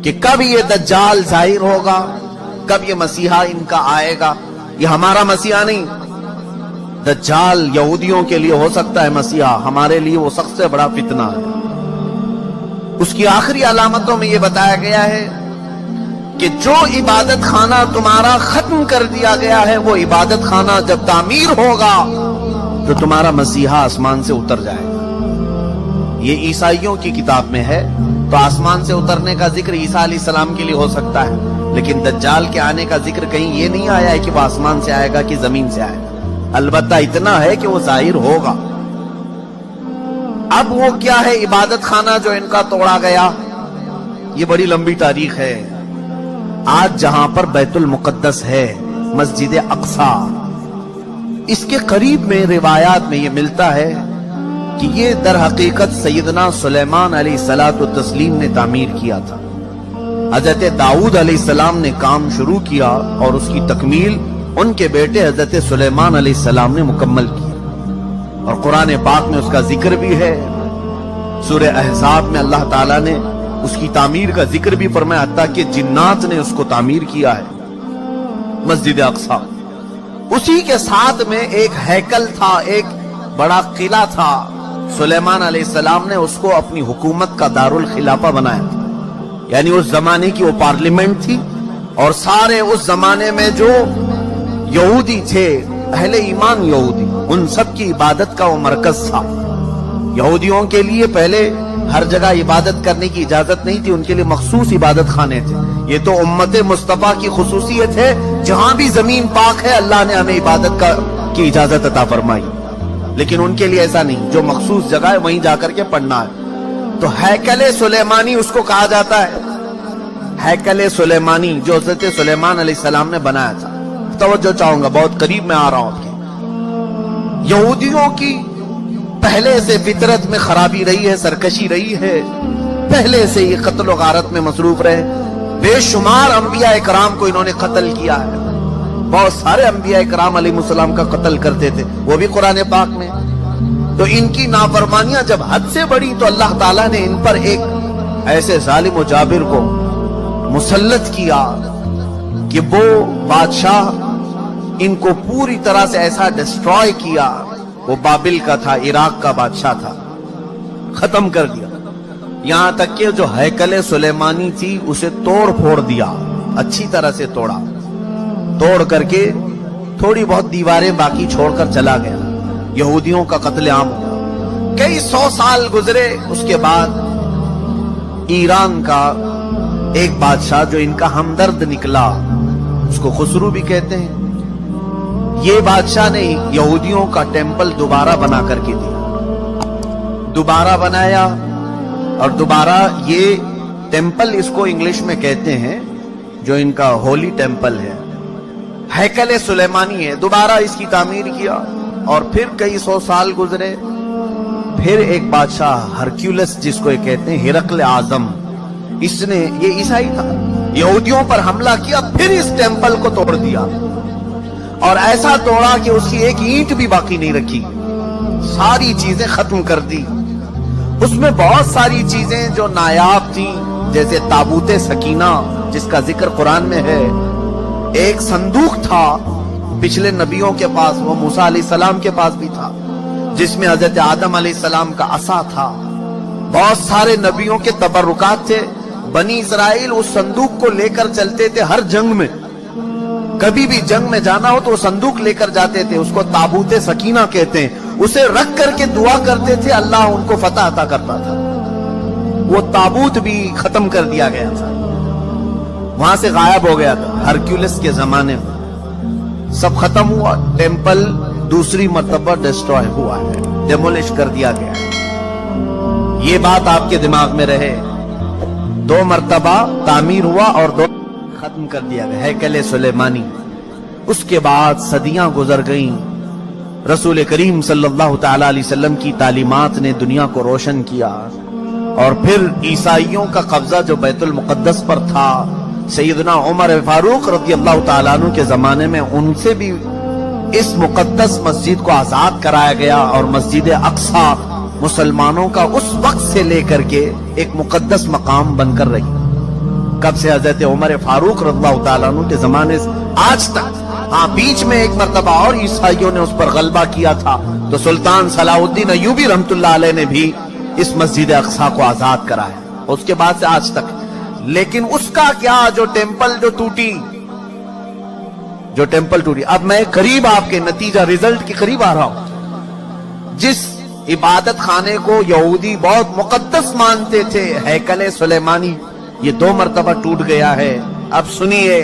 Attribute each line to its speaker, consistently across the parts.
Speaker 1: کہ کب یہ دجال ظاہر ہوگا، کب یہ مسیحا ان کا آئے گا۔ یہ ہمارا مسیحا نہیں، دجال یہودیوں کے لیے ہو سکتا ہے مسیحا، ہمارے لیے وہ سب سے بڑا فتنہ ہے۔ اس کی آخری علامتوں میں یہ بتایا گیا ہے کہ جو عبادت خانہ تمہارا ختم کر دیا گیا ہے، وہ عبادت خانہ جب تعمیر ہوگا تو تمہارا مسیحا آسمان سے اتر جائے گا۔ یہ عیسائیوں کی کتاب میں ہے، تو آسمان سے اترنے کا ذکر عیسیٰ علیہ السلام کے لیے ہو سکتا ہے، لیکن دجال کے آنے کا ذکر کہیں یہ نہیں آیا ہے کہ وہ آسمان سے آئے گا کہ زمین سے آئے گا۔ البتہ اتنا ہے کہ وہ ظاہر ہوگا۔ اب وہ کیا ہے عبادت خانہ جو ان کا توڑا گیا؟ یہ بڑی لمبی تاریخ ہے۔ آج جہاں پر بیت المقدس ہے، مسجد اقصی، اس کے قریب میں روایات میں یہ ملتا ہے کہ یہ در حقیقت سیدنا سلیمان علیہ السلام نے تعمیر کیا تھا۔ حضرت داؤد علیہ السلام نے کام شروع کیا اور اس کی تکمیل ان کے بیٹے حضرت سلیمان علیہ السلام نے مکمل کیا، اور قرآن پاک میں اس کا ذکر بھی ہے۔ سورہ احزاب میں اللہ تعالیٰ نے اس کی تعمیر کا ذکر بھی فرمایا، حتیٰ کہ جنات نے اس کو تعمیر کیا ہے، مسجد اقصی۔ اسی کے ساتھ میں ایک ہیکل تھا، ایک بڑا قلعہ تھا۔ سلیمان علیہ السلام نے اس کو اپنی حکومت کا دارالخلافہ بنایا تھا، یعنی اس زمانے کی وہ پارلیمنٹ تھی، اور سارے اس زمانے میں جو یہودی تھے، اہل ایمان یہودی، ان سب کی عبادت کا وہ مرکز تھا۔ یہودیوں کے لیے پہلے ہر جگہ عبادت کرنے کی اجازت نہیں تھی، ان کے لیے مخصوص عبادت خانے تھے۔ یہ تو امت مصطفیٰ کی خصوصیت ہے، جہاں بھی زمین پاک ہے اللہ نے ہمیں عبادت کی اجازت عطا فرمائی، لیکن ان کے لیے ایسا نہیں، جو مخصوص جگہ ہے وہیں جا کر کے پڑھنا ہے۔ تو ہیکل سلیمانی اس کو کہا جاتا ہے، ہیکل سلیمانی جو حضرت سلیمان علیہ السلام نے بنایا تھا۔ توجہ چاہوں گا، بہت قریب میں آ رہا ہوں آپ کے۔ یہودیوں کی پہلے سے فطرت میں خرابی رہی ہے، سرکشی رہی ہے، پہلے سے یہ قتل و غارت میں مصروف رہے۔ بے شمار انبیاء اکرام کو انہوں نے قتل کیا ہے، بہت سارے انبیاء اکرام علیہ السلام کا قتل کرتے تھے، وہ بھی قرآن پاک میں۔ تو ان کی نافرمانیاں جب حد سے بڑی تو اللہ تعالیٰ نے ان پر ایک ایسے ظالم و جابر کو مسلط کیا کہ وہ بادشاہ ان کو پوری طرح سے ایسا ڈسٹروائے کیا، وہ بابل کا تھا، عراق کا بادشاہ تھا، ختم کر دیا۔ یہاں تک کہ جو ہیکل سلیمانی تھی اسے توڑ پھوڑ دیا، اچھی طرح سے توڑا، توڑ کر کے تھوڑی بہت دیواریں باقی چھوڑ کر چلا گیا۔ یہودیوں کا قتل عام ہوا۔ کئی 100 سال گزرے، اس کے بعد ایران کا ایک بادشاہ جو ان کا ہمدرد نکلا، اس کو خسرو بھی کہتے ہیں، یہ بادشاہ نے یہودیوں کا ٹیمپل دوبارہ بنا کر کے دیا، دوبارہ بنایا، اور دوبارہ یہ ٹیمپل اس کو انگلش میں کہتے ہیں، جو ان کا ہولی ٹیمپل ہے، ہیکل سلیمانی ہے، دوبارہ اس کی تعمیر کیا۔ اور پھر کئی 100 سال گزرے، پھر ایک بادشاہ ہرکیولس جس کو یہ کہتے ہیں، ہرقل اعظم، اس نے، یہ عیسائی تھا، یہودیوں پر حملہ کیا، پھر اس ٹیمپل کو توڑ دیا، اور ایسا توڑا کہ اس کی ایک اینٹ بھی باقی نہیں رکھی، ساری چیزیں ختم کر دی۔ اس میں بہت ساری چیزیں جو نایاب تھیں، جیسے تابوت سکینہ جس کا ذکر قرآن میں ہے، ایک صندوق تھا پچھلے نبیوں کے پاس، وہ موسیٰ علیہ السلام کے پاس بھی تھا، جس میں حضرت آدم علیہ السلام کا عصا تھا، بہت سارے نبیوں کے تبرکات تھے۔ بنی اسرائیل اس صندوق کو لے کر چلتے تھے ہر جنگ میں، کبھی بھی جنگ میں جانا ہو تو وہ صندوق لے کر جاتے تھے، اس کو تابوت سکینہ کہتے ہیں، اسے رکھ کر کے دعا کرتے تھے، اللہ ان کو فتح عطا کرتا تھا۔ وہ تابوت بھی ختم کر دیا گیا تھا، وہاں سے غائب ہو گیا تھا ہرکیولس کے زمانے میں، سب ختم ہوا، ٹیمپل دوسری مرتبہ ڈسٹروائے ہوا ہے، ڈیمولش کر دیا گیا ہے۔ یہ بات آپ کے دماغ میں رہے، 2 مرتبہ تعمیر ہوا اور 2 ختم کر دیا گیا، ہیکل سلیمانی۔ اس کے بعد صدیاں گزر گئیں، رسول کریم صلی اللہ تعالی علیہ وسلم کی تعلیمات نے دنیا کو روشن کیا، اور پھر عیسائیوں کا قبضہ جو بیت المقدس پر تھا، سیدنا عمر فاروق رضی اللہ تعالیٰ عنہ کے زمانے میں ان سے بھی اس مقدس مسجد کو آزاد کرایا گیا، اور مسجد اقصی مسلمانوں کا اس وقت سے لے کر کے ایک مقدس مقام بن کر رہی۔ कब से हजरत उमर फारूक रज़ियल्लाहु ताला अन्हु के जमाने से आज तक। हाँ, बीच में एक मर्तबा और ईसाइयों ने उस पर गलबा किया था, तो सुल्तान सलाहुद्दीन अय्यूबी रहमतुल्लाह अलैह ने भी इस मस्जिद अक्सा को आजाद कराया, उसके बाद से आज तक। लेकिन उसका क्या, जो टेम्पल टूटी। अब मैं करीब आपके नतीजा रिजल्ट के करीब आ रहा हूं। जिस इबादत खाने को यहूदी बहुत मुकद्दस मानते थे, हैकले सुलेमानी, ये 2 मर्तबा टूट गया है। अब सुनिए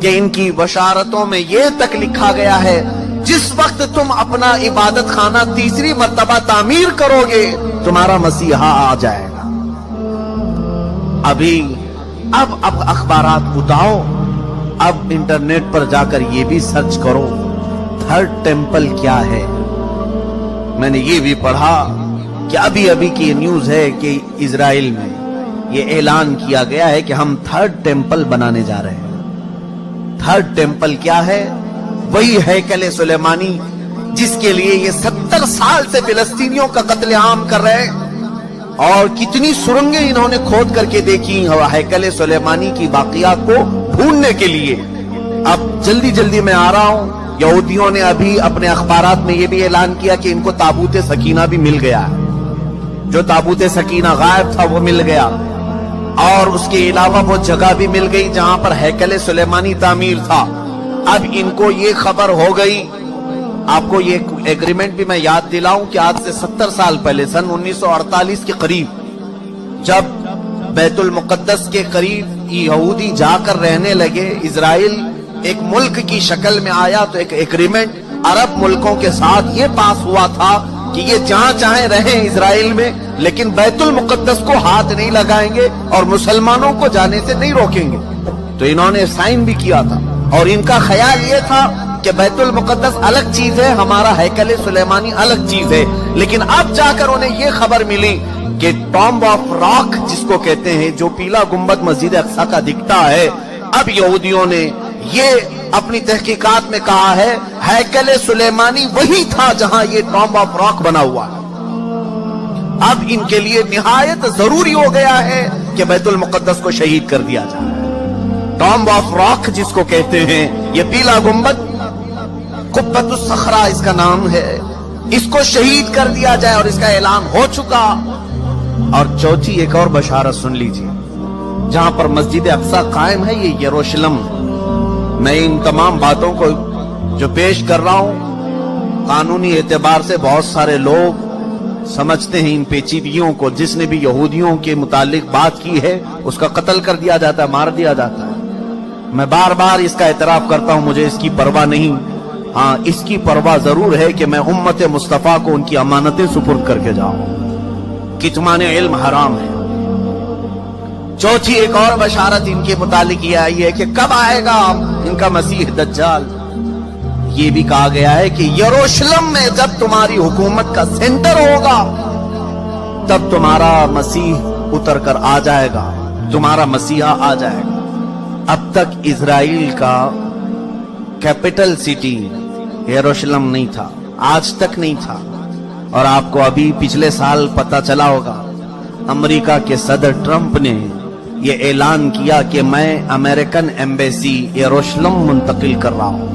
Speaker 1: कि इनकी बशारतों में ये तक लिखा गया है, जिस वक्त तुम अपना इबादत खाना तीसरी मर्तबा तामीर करोगे, तुम्हारा मसीहा आ जाएगा। अब अखबारात उठाओ, अब इंटरनेट पर जाकर ये भी सर्च करो, थर्ड टेम्पल क्या है। मैंने ये भी पढ़ा कि अभी की न्यूज है कि इजराइल में ये ऐलान किया गया है कि हम थर्ड टेम्पल बनाने जा रहे हैं। थर्ड टेम्पल क्या है? वही हैकले सुलेमानी जिसके लिए ये 70 साल से फिलिस्तीनियों का कत्लेआम कर रहे हैं, और कितनी सुरंगें इन्होंने खोद करके देखी हैकले सुलेमानी की बाकियात को ढूंढने के लिए। अब जल्दी मैं आ रहा हूं। यहूदियों ने अभी अपने अखबारात में ये भी ऐलान किया कि इनको ताबूत सकीना भी मिल गया है। जो ताबूत सकीना गायब था वो मिल गया, और उसके अलावा वो जगह भी मिल गई जहां पर हैकले सुलेमानी तामीर था। अब इनको ये खबर हो गई। आपको ये एग्रीमेंट भी मैं याद दिलाऊं कि आज से 70 साल पहले, सन 1948 के करीब, जब बैतुल मुकद्दस के करीब यहूदी जाकर रहने लगे, इजराइल एक मुल्क की शक्ल में आया, तो एक एग्रीमेंट अरब मुल्कों के साथ ये पास हुआ था कि ये जहां चाहे रहें इजराइल में, लेकिन बैतुल मुकद्दस को हाथ नहीं लगाएंगे और मुसलमानों को जाने से नहीं रोकेंगे। तो इन्होंने साइन भी किया था, और इनका ख्याल ये था कि बैतुल मुकद्दस अलग चीज है, हमारा हैकले सुलेमानी अलग चीज है। लेकिन अब जाकर उन्हें ये खबर मिली कि टॉम्ब ऑफ रॉक जिसको कहते हैं, जो पीला गुंबद मस्जिद अक्सा का दिखता है, अब यहूदियों ने ये अपनी तहकीकात में कहा है हैकले सुलेमानी वही था जहां ये टॉम्ब ऑफ रॉक बना हुआ है। अब इनके लिए निहायत जरूरी हो गया है कि बैतुल मुकद्दस को शहीद कर दिया जाए। टॉम्ब ऑफ रॉक जिसको कहते हैं, ये पीला गुंबद, कुब्बतुस सखरा इसका नाम है, इसको शहीद कर दिया जाए, और इसका ऐलान हो चुका। और चौथी एक और बशारत सुन लीजिए, जहां पर मस्जिद अक्सा कायम है, ये यरूशलेम। मैं इन तमाम बातों को जो पेश कर रहा हूं, कानूनी एतबार से बहुत सारे लोग समझते हैं इन पेचीदगियों को। जिसने भी यहूदियों के मुतालिक बात की है उसका कत्ल कर दिया जाता है, मार दिया जाता है। मैं बार बार इसका एतराफ करता हूं, मुझे इसकी परवाह नहीं। हाँ, इसकी परवाह जरूर है कि मैं उम्मत मुस्तफा को उनकी अमानतें सुपुर्द करके जाऊं। कितमाने इल्म हराम है। चौथी एक और बशारत इनके मुतालिक ये आई है कि कब आएगा इनका मसीह दज्जाल। ये भी कहा गया है कि यरूशलेम में जब तुम्हारी हुकूमत का सेंटर होगा, तब तुम्हारा मसीह उतर कर आ जाएगा, तुम्हारा मसीहा आ जाएगा। अब तक इजराइल का कैपिटल सिटी यरूशलेम नहीं था, आज तक नहीं था। और आपको अभी पिछले साल पता चला होगा, अमेरिका के सदर ट्रंप ने यह ऐलान किया कि मैं अमेरिकन एम्बेसी यरूशलेम मुंतकिल कर रहा हूं।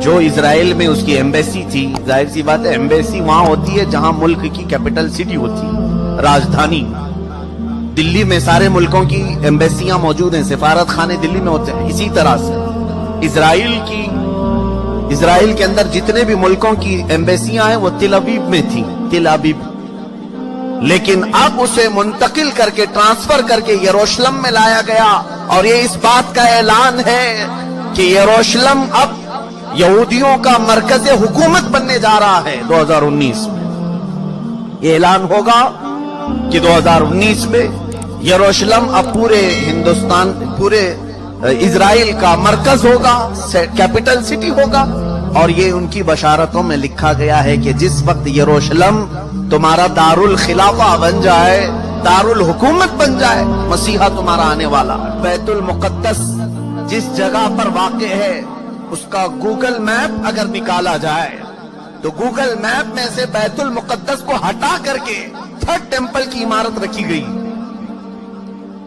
Speaker 1: जो इजराइल में उसकी एम्बेसी थी, जाहिर सी बात है एम्बेसी वहां होती है जहां मुल्क की कैपिटल सिटी होती है, राजधानी। दिल्ली में सारे मुल्कों की एम्बेसियां मौजूद हैं, सिफारत खाने दिल्ली में होते हैं। इसी तरह से इजराइल के अंदर जितने भी मुल्कों की एम्बेसियां हैं वो तिल अबीब में थी, तिल अबीब। लेकिन अब उसे मुंतकिल करके, ट्रांसफर करके यरूशलेम में लाया गया। और ये इस बात का ऐलान है कि यरूशलेम अब यहूदियों का मरकज़े हुकूमत बनने जा रहा है 2019 में। ये ऐलान होगा कि 2019 में यरूशलेम अब पूरे हिंदुस्तान, पूरे इजराइल का मरकज होगा, कैपिटल सिटी होगा। और ये उनकी बशारतों में लिखा गया है कि जिस वक्त यरूशलेम तुम्हारा दारुल खिलाफा बन जाए, दारुल हुकूमत बन जाए, मसीहा तुम्हारा आने वाला। बैतुल मुकद्दस जिस जगह पर वाक़ है, उसका गूगल मैप अगर निकाला जाए तो गूगल मैप में से बैतुल मुकद्दस को हटा करके थर्ड टेम्पल की इमारत रखी गई।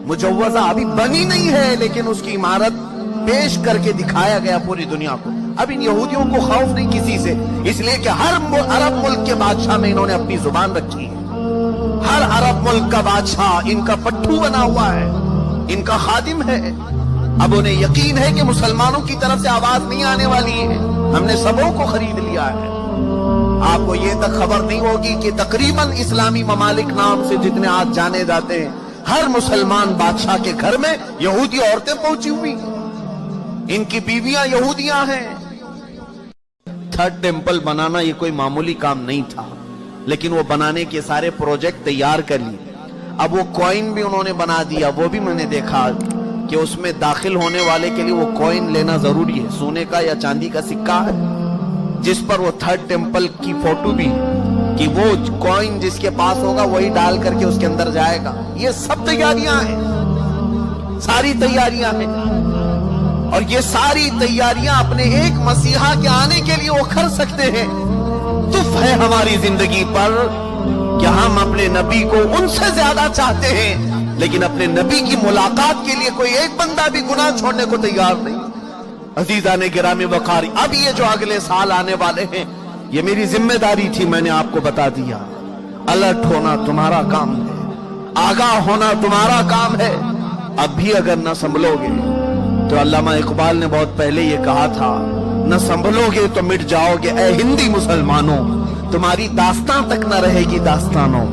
Speaker 1: मुजव्वजा अभी बनी नहीं है, लेकिन उसकी इमारत पेश करके दिखाया गया पूरी दुनिया को। अब इन यहूदियों को खौफ नहीं किसी से, इसलिए कि हर अरब मुल्क के बादशाह में इन्होंने अपनी जुबान रखी है। हर अरब मुल्क का बादशाह इनका पट्टू बना हुआ है, इनका खादिम है। अब उन्हें यकीन है कि मुसलमानों की तरफ से आवाज नहीं आने वाली है, हमने सबों को खरीद लिया है। आपको ये तक खबर नहीं होगी कि तकरीबन इस्लामी ममालिक नाम से जितने आज जाने जाते हैं, हर मुसलमान बादशाह के घर में यहूदी औरतें पहुंची हुई हैं, इनकी बीवियां यहूदियां हैं। थर्ड टेंपल बनाना ये कोई मामूली काम नहीं था, लेकिन वो बनाने के सारे प्रोजेक्ट तैयार कर लिए। अब वो कॉइन भी उन्होंने बना दिया, वो भी मैंने देखा कि उसमें दाखिल होने वाले के लिए वो कॉइन लेना जरूरी है, सोने का या चांदी का सिक्का है, जिस पर वो थर्ड टेंपल की फोटो भी, कि वो कॉइन जिसके पास होगा वही डाल करके उसके अंदर जाएगा। ये सब तैयारियां हैं, सारी तैयारियां हैं, और ये सारी तैयारियां अपने एक मसीहा के आने के लिए वो कर सकते हैं। तुफ है हमारी जिंदगी पर कि हम अपने नबी को उनसे ज्यादा चाहते हैं, लेकिन अपने नबी की मुलाकात के लिए कोई एक बंदा भी गुनाह छोड़ने को तैयार नहीं। अजीजा ने गिरामी वकारी, अब ये जो अगले साल आने वाले हैं, ये मेरी जिम्मेदारी थी, मैंने आपको बता दिया। अलर्ट होना तुम्हारा काम है, आगाह होना तुम्हारा काम है। अब भी अगर न संभलोगे तो अल्लामा इकबाल ने बहुत पहले ये कहा था, न संभलोगे तो मिट जाओगे ऐ हिंदी मुसलमानों, तुम्हारी दास्तां तक न रहेगी दास्तानों।